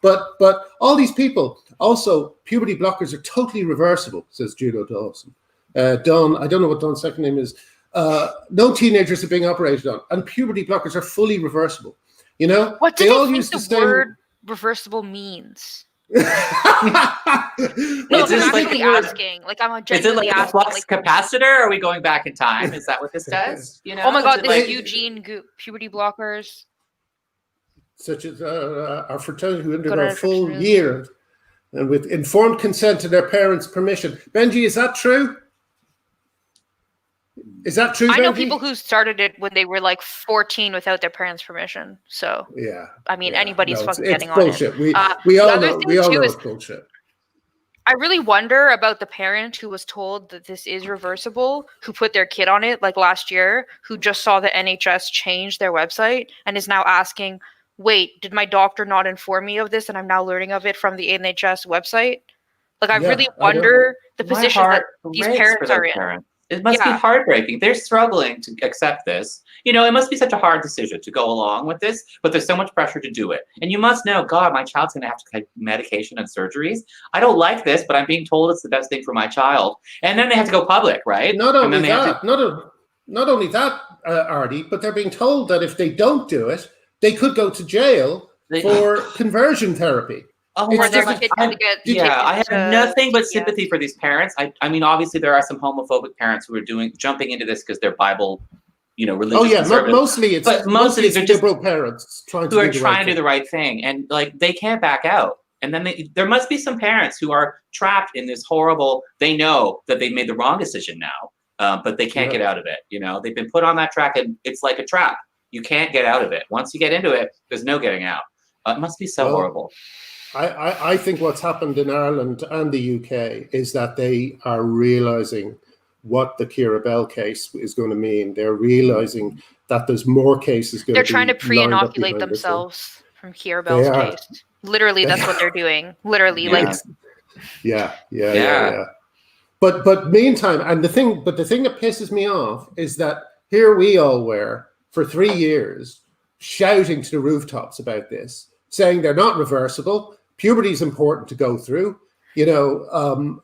But all these people, also, puberty blockers are totally reversible, says Judo Dawson. Don, I don't know what Don's second name is. No teenagers are being operated on, and puberty blockers are fully reversible. What do they all use the word reversible means? No, I'm actually asking. I'm genuinely asking. Is it a flux capacitor? Are we going back in time? Is that what this does? Oh my God, this Eugene Goop, puberty blockers. Such as our fraternity who undergo a full year and with informed consent and their parents' permission. Benji, is that true? Is that true, Benji? I know people who started it when they were 14 without their parents' permission. So yeah, anybody's fucking getting bullshit. On it. We all know it's bullshit. I really wonder about the parent who was told that this is reversible, who put their kid on it last year, who just saw the NHS change their website and is now asking, wait, did my doctor not inform me of this and I'm now learning of it from the NHS website? I really wonder the position that these parents are in. It must be heartbreaking. They're struggling to accept this. It must be such a hard decision to go along with this, but there's so much pressure to do it. And you must know, God, my child's going to have to take medication and surgeries. I don't like this, but I'm being told it's the best thing for my child. And then they have to go public, right? Not only that, Arty, but they're being told that if they don't do it, they could go to jail for conversion therapy. Oh It's Or their just- kid had to get yeah, I have taken to nothing but CPS. sympathy for these parents. I mean, obviously there are some homophobic parents who are jumping into this because they're Bible, religious Oh yeah, conservative, mostly it's but most of these are just liberal parents trying who are to do the trying right to do thing. the right thing, and like they can't back out. And then there must be some parents who are trapped in this horrible. They know that they made the wrong decision now, but they can't Yeah. get out of it. They've been put on that track, and it's like a trap. You can't get out of it. Once you get into it, there's no getting out. It must be so horrible. I think what's happened in Ireland and the UK is that they are realizing what the Keira Bell case is going to mean. They're realizing that there's more cases going They're to be trying to pre-inoculate lined up behind this one. themselves from Keira Bell's are. case. Literally, that's what they're doing. Literally, Yeah. like Yeah. But meantime, and the thing that pisses me off is that here we all were for 3 years shouting to the rooftops about this, saying they're not reversible. Puberty is important to go through, and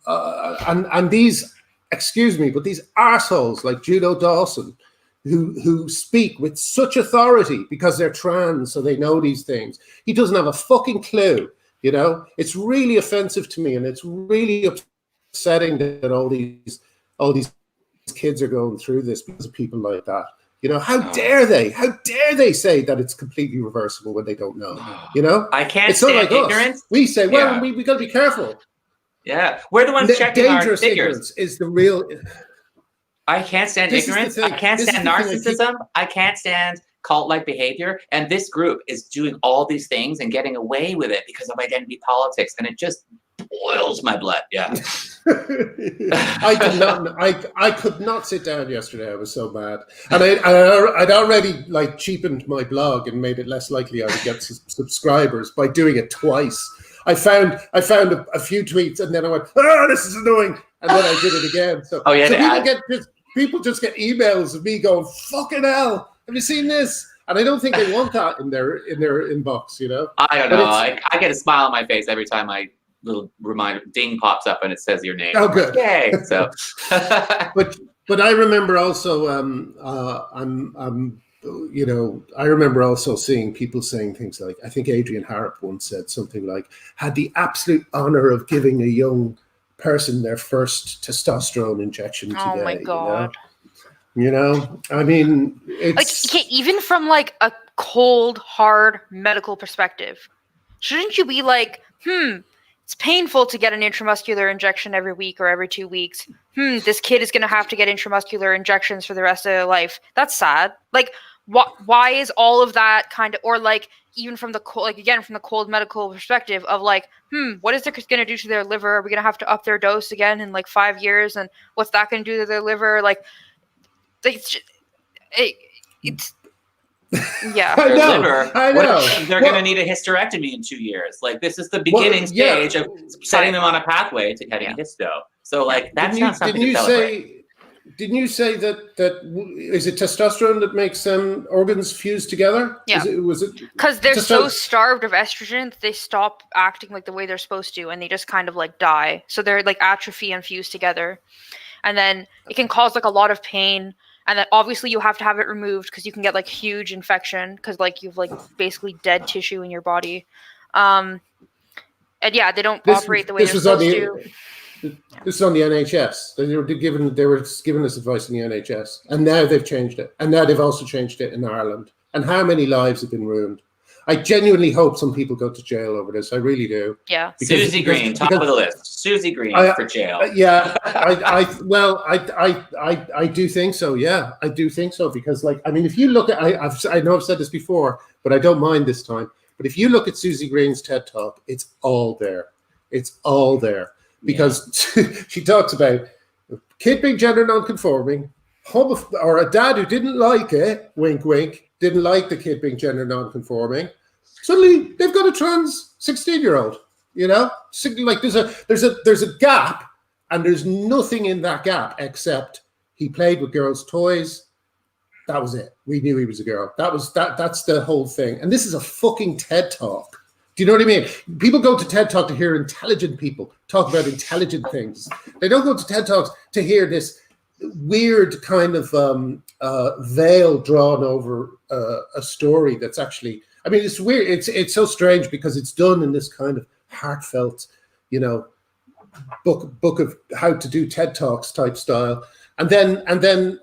these, excuse me, but these arseholes like Judo Dawson, who speak with such authority because they're trans, so they know these things. He doesn't have a fucking clue. It's really offensive to me, and it's really upsetting that all these kids are going through this because of people like that. How dare they? How dare they say that it's completely reversible when they don't know? I can't It's not stand like ignorance. us. We say, well, Yeah. we got to be careful. Yeah, we're the ones checking our Dangerous figures. ignorance is the real. I can't stand This is the ignorance. thing. I can't This is stand the thing I keep- narcissism. I can't stand cult-like behavior. And this group is doing all these things and getting away with it because of identity politics. And it just boils my blood. Yeah. I could not sit down yesterday. I was so mad, and I'd already cheapened my blog and made it less likely I would get subscribers by doing it twice. I found a few tweets, and then I went, "Oh, this is annoying," and then I did it again. So, people just get emails of me going, "Fucking hell, have you seen this?" And I don't think they want that in their inbox. I don't know. I get a smile on my face every time my little reminder ding pops up and it says your name. Oh, good. Yay! So, but I remember also, I remember also seeing people saying things like, I think Adrian Harrop once said something like, had the absolute honor of giving a young person their first testosterone injection today. oh my god. I mean, it's Even from a cold, hard medical perspective, shouldn't you be like, it's painful to get an intramuscular injection every week or every 2 weeks. This kid is going to have to get intramuscular injections for the rest of their life. That's sad. Why is all of that kind of, or even from the cold, from the cold medical perspective of what is it going to do to their liver? Are we going to have to up their dose again in 5 years? And what's that going to do to their liver? It's yeah. I know. Liver, I know. They're going to need a hysterectomy in 2 years. This is the beginning stage of setting them on a pathway to getting a histo. So that's not something to celebrate. Didn't you say that is it testosterone that makes organs fuse together? Yeah. Was it because they're so starved of estrogen that they stop acting the way they're supposed to, and they just kind of die. So they're atrophy and fuse together, and then it can cause a lot of pain. And then obviously you have to have it removed because you can get huge infection because you've basically dead tissue in your body. And yeah, they don't operate the way they're supposed to. This is on the NHS. They were giving us advice in the NHS, and now they've changed it. And now they've also changed it in Ireland. And how many lives have been ruined? I genuinely hope some people go to jail over this. I really do. Yeah. Susie Green, top of the list. Susie Green for jail. Yeah. I do think so. Yeah, I do think so because, if you look at, I know I've said this before, but I don't mind this time. But if you look at Susie Green's TED Talk, it's all there. It's all there because she talks about a kid being gender non-conforming, or a dad who didn't like it, wink, wink, didn't like the kid being gender non-conforming. Suddenly they've got a trans 16-year-old. There's a gap, and there's nothing in that gap except he played with girls' toys. That was it. We knew he was a girl. That's the whole thing. And this is a fucking TED Talk. Do you know what I mean? People go to TED Talk to hear intelligent people talk about intelligent things. They don't go to TED Talks to hear this weird kind of veil drawn over a story that's actually, it's weird. It's so strange because it's done in this kind of heartfelt, book of how to do TED Talks type style. But the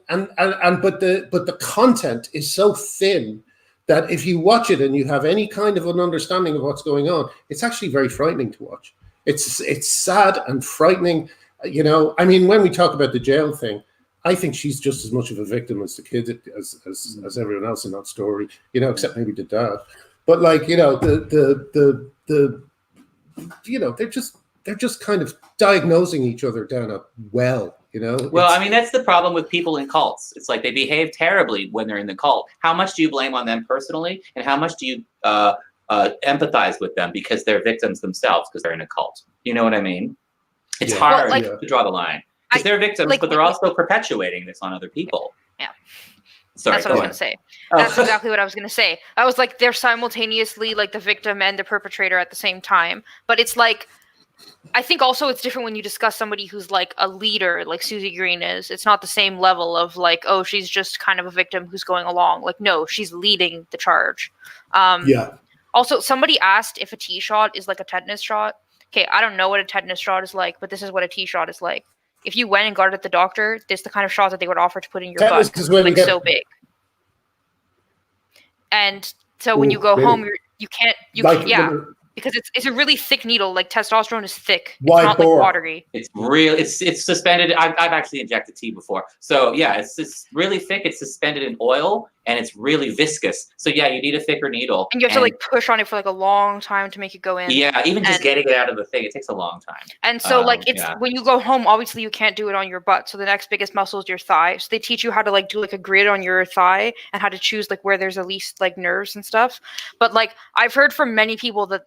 content is so thin that if you watch it and you have any kind of an understanding of what's going on, it's actually very frightening to watch. It's sad and frightening. I mean, when we talk about the jail thing, I think she's just as much of a victim as the kid as everyone else in that story, except maybe the dad. But they're just kind of diagnosing each other down a well. Well, I mean, that's the problem with people in cults. It's like they behave terribly when they're in the cult. How much do you blame on them personally, and how much do you empathize with them because they're victims themselves because they're in a cult? You know what I mean? It's hard to draw the line because they're victims, but they're also perpetuating this on other people. Yeah. Sorry, that's what I was going to say. That's exactly what I was going to say. I was like, they're simultaneously like the victim and the perpetrator at the same time. But it's like, I think also it's different when you discuss somebody who's like a leader, like Susie Green is. It's not the same level of like, oh, she's just kind of a victim who's going along. Like, no, she's leading the charge. Also, somebody asked if a T-shot is like a tetanus shot. Okay, I don't know what a tetanus shot is like, but this is what a T-shot is like. If you went and got it at the doctor, this is the kind of shot that they would offer to put in your butt. Like so big. And so when you go home, you can't, because it's a really thick needle. Like testosterone is thick. It's not like watery. It's real. It's suspended. I've actually injected tea before. So yeah, it's really thick. It's suspended in oil and it's really viscous. So yeah, you need a thicker needle. And you have to like push on it for like a long time to make it go in. Yeah, even just getting it out of the thing, it takes a long time. And so when you go home, obviously you can't do it on your butt. So the next biggest muscle is your thigh. So they teach you how to like do like a grid on your thigh and how to choose like where there's the least like nerves and stuff. But like I've heard from many people that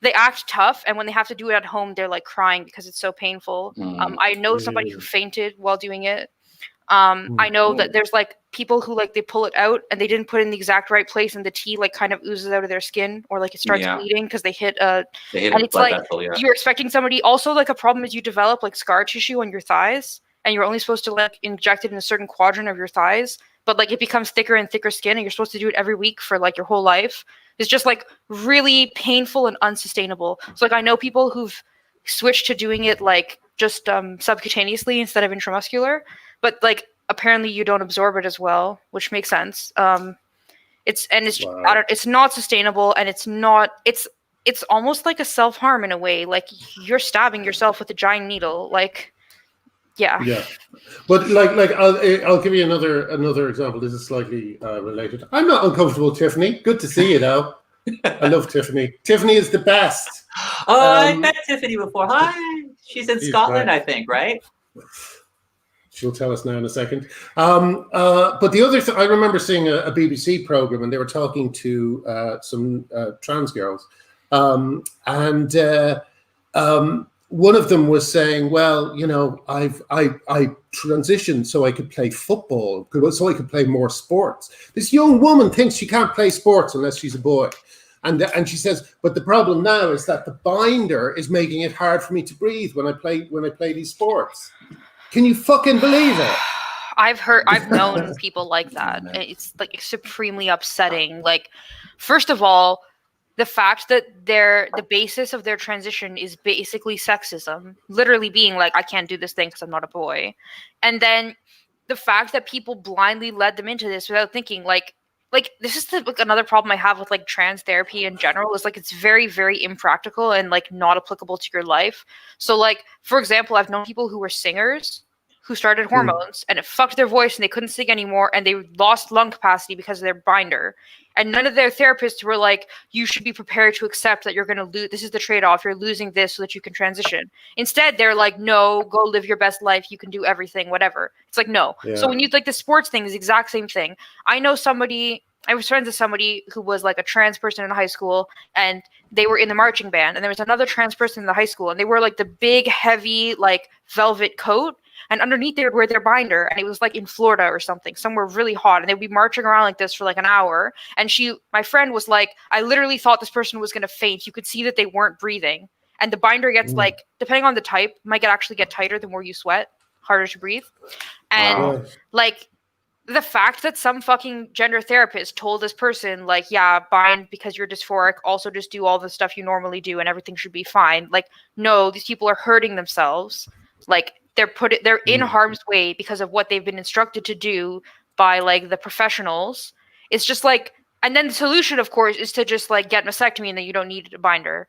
they act tough, and when they have to do it at home, they're like crying because it's so painful. I know somebody who fainted while doing it. I know that there's like people who like they pull it out and they didn't put it in the exact right place, and the tea like kind of oozes out of their skin, or like it starts bleeding because they hit and it's like vessel, you're expecting somebody. Also, like a problem is you develop like scar tissue on your thighs, and you're only supposed to like inject it in a certain quadrant of your thighs, but like it becomes thicker and thicker skin, and you're supposed to do it every week for like your whole life. It's just like really painful and unsustainable. So like I know people who've switched to doing it like just subcutaneously instead of intramuscular, but like apparently you don't absorb it as well, which makes sense. It's not sustainable, and it's almost like a self-harm in a way. Like you're stabbing yourself with a giant needle. Like but like I'll give you another example. This is slightly related. I'm not uncomfortable, Tiffany. Good to see you now. I love Tiffany. Tiffany is the best. I met Tiffany before. Hi, she's in Scotland, I think, right? She'll tell us now in a second. But the other thing, I remember seeing a BBC program, and they were talking to some trans girls, and one of them was saying, well, I transitioned so I could play football, so I could play more sports. This young woman thinks she can't play sports unless she's a boy. And she says, but the problem now is that the binder is making it hard for me to breathe when I play these sports. Can you fucking believe it? I've known people like that. It's like supremely upsetting. Like, first of all, the fact that the basis of their transition is basically sexism, literally being like, I can't do this thing because I'm not a boy. And the fact that people blindly led them into this without thinking, like this is another problem I have with like trans therapy in general, is like it's very, very impractical and like not applicable to your life. So like, for example, I've known people who were singers who started hormones and it fucked their voice and they couldn't sing anymore, and they lost lung capacity because of their binder. And none of their therapists were like, you should be prepared to accept that you're going to lose. This is the trade-off. You're losing this so that you can transition. Instead, they're like, no, go live your best life. You can do everything, whatever. It's like, no. Yeah. So when you like the sports thing is the exact same thing. I was friends with somebody who was like a trans person in high school, and they were in the marching band, and there was another trans person in the high school, and they wore like the big, heavy, like velvet coat. And underneath they would wear their binder, and it was like in Florida or something, somewhere really hot. And they'd be marching around like this for like an hour. And my friend was like, I literally thought this person was going to faint. You could see that they weren't breathing. And the binder gets like, depending on the type, might actually get tighter the more you sweat, harder to breathe. And like, the fact that some fucking gender therapist told this person, like, yeah, bind because you're dysphoric, also just do all the stuff you normally do and everything should be fine. Like, no, these people are hurting themselves. Like, they're in harm's way because of what they've been instructed to do by, like, the professionals. It's just like, and then the solution, of course, is to just, like, get mastectomy and then you don't need a binder.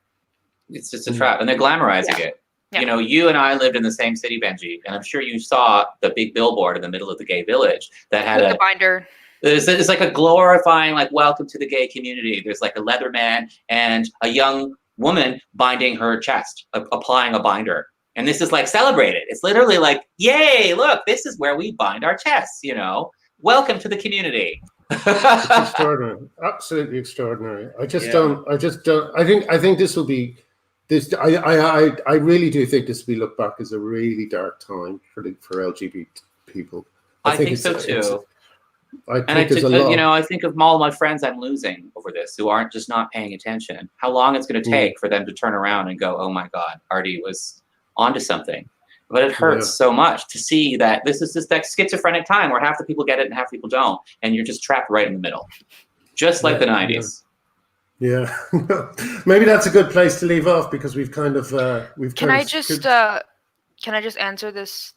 It's just a trap. And they're glamorizing it. Yeah. You know, you and I lived in the same city, Benji, and I'm sure you saw the big billboard in the middle of the gay village that had a binder. It's like a glorifying, like, welcome to the gay community. There's like a leather man and a young woman binding her chest, applying a binder. And this is like celebrated. It's literally like, yay, look, this is where we bind our chests, you know. Welcome to the community. It's extraordinary. Absolutely extraordinary. I don't. I think this will be. This I really do think this will be looked back as a really dark time for LGBT people. I think so too. I think of all my friends I'm losing over this who aren't just not paying attention. How long it's going to take for them to turn around and go, "Oh my God, Arty was onto something." But it hurts so much to see that this is just that schizophrenic time where half the people get it and half the people don't, and you're just trapped right in the middle, just like the 90s. Yeah, maybe that's a good place to leave off because we've kind of Can I just answer this?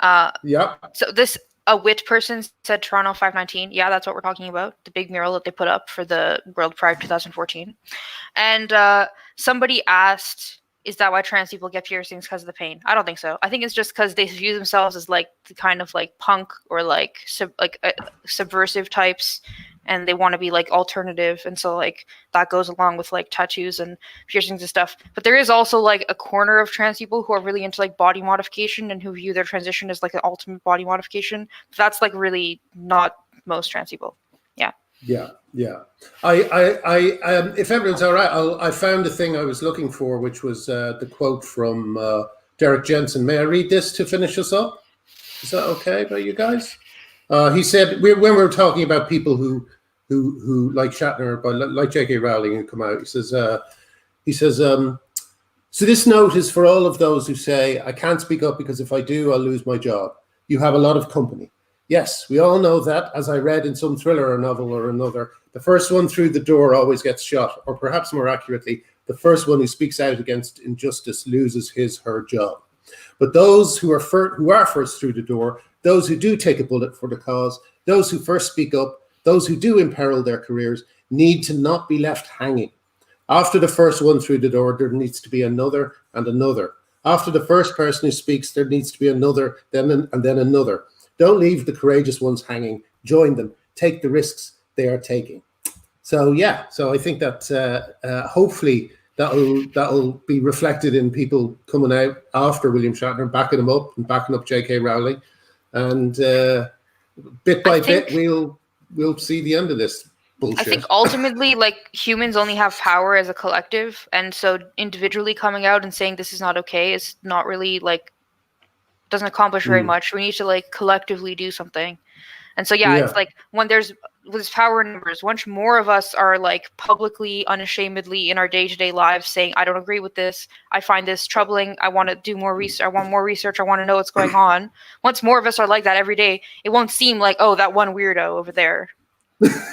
Yeah. So a wit person said Toronto 519. Yeah, that's what we're talking about. The big mural that they put up for the World Pride 2014. And somebody asked, is that why trans people get piercings because of the pain? I don't think so. I think it's just because they view themselves as like the kind of like punk or like subversive types, and they want to be like alternative, and so like that goes along with like tattoos and piercings and stuff. But there is also like a corner of trans people who are really into like body modification and who view their transition as like an ultimate body modification. That's like really not most trans people. Yeah. If everyone's all right, I found the thing I was looking for, which was the quote from Derek Jensen. May I read this to finish us up? Is that okay by you guys? He said, when we were talking about people who like Shatner, but like J.K. Rowling, who come out, he says, so this note is for all of those who say, I can't speak up because if I do, I'll lose my job. You have a lot of company. Yes, we all know that, as I read in some thriller or novel or another, the first one through the door always gets shot, or perhaps more accurately, the first one who speaks out against injustice loses her job. But those who are first through the door, those who do take a bullet for the cause, those who first speak up, those who do imperil their careers, need to not be left hanging. After the first one through the door, there needs to be another and another. After the first person who speaks, there needs to be another, and then another. Don't leave the courageous ones hanging. Join them. Take the risks they are taking. So I think that hopefully that'll be reflected in people coming out after William Shatner, backing him up and backing up J.K. Rowling, and bit by bit we'll see the end of this bullshit. I think ultimately, like, humans only have power as a collective, and so individually coming out and saying this is not okay is not really like doesn't accomplish very much. We need to like collectively do something. And so it's like when there's power in numbers, once more of us are like publicly, unashamedly in our day-to-day lives saying, I don't agree with this, I find this troubling, I want to do more research, I want more research, I want to know what's going on. Once more of us are like that every day, it won't seem like, oh, that one weirdo over there.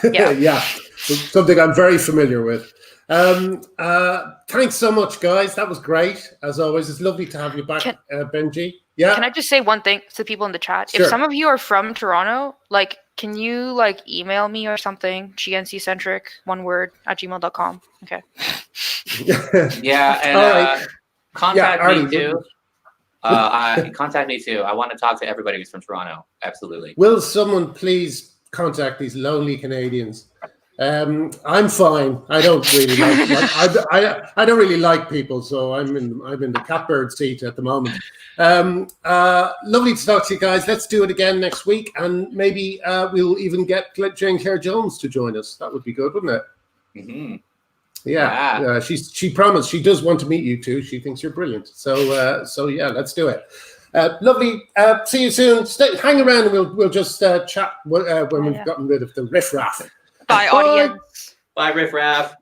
Yeah, something I'm very familiar with. Thanks so much, guys. That was great. As always, it's lovely to have you back, Benji. Yeah. Can I just say one thing to people in the chat? Sure. If some of you are from Toronto, like, can you like email me or something? GNCcentric, one word, @gmail.com. Okay. Yeah, and right. contact Arty, me too. Contact me too. I want to talk to everybody who's from Toronto. Absolutely. Will someone please contact these lonely Canadians? I'm fine. I don't really I don't really like people, so I'm in the catbird seat at the moment. Lovely to talk to you guys. Let's do it again next week, and maybe we'll even get Jane Claire Jones to join us. That would be good, wouldn't it? Mm-hmm. Yeah. She promised. She does want to meet you too. She thinks you're brilliant. So yeah, let's do it. Lovely. See you soon. Hang around, and we'll just chat when we've gotten rid of the riffraff. Bye, audience. Bye, riffraff.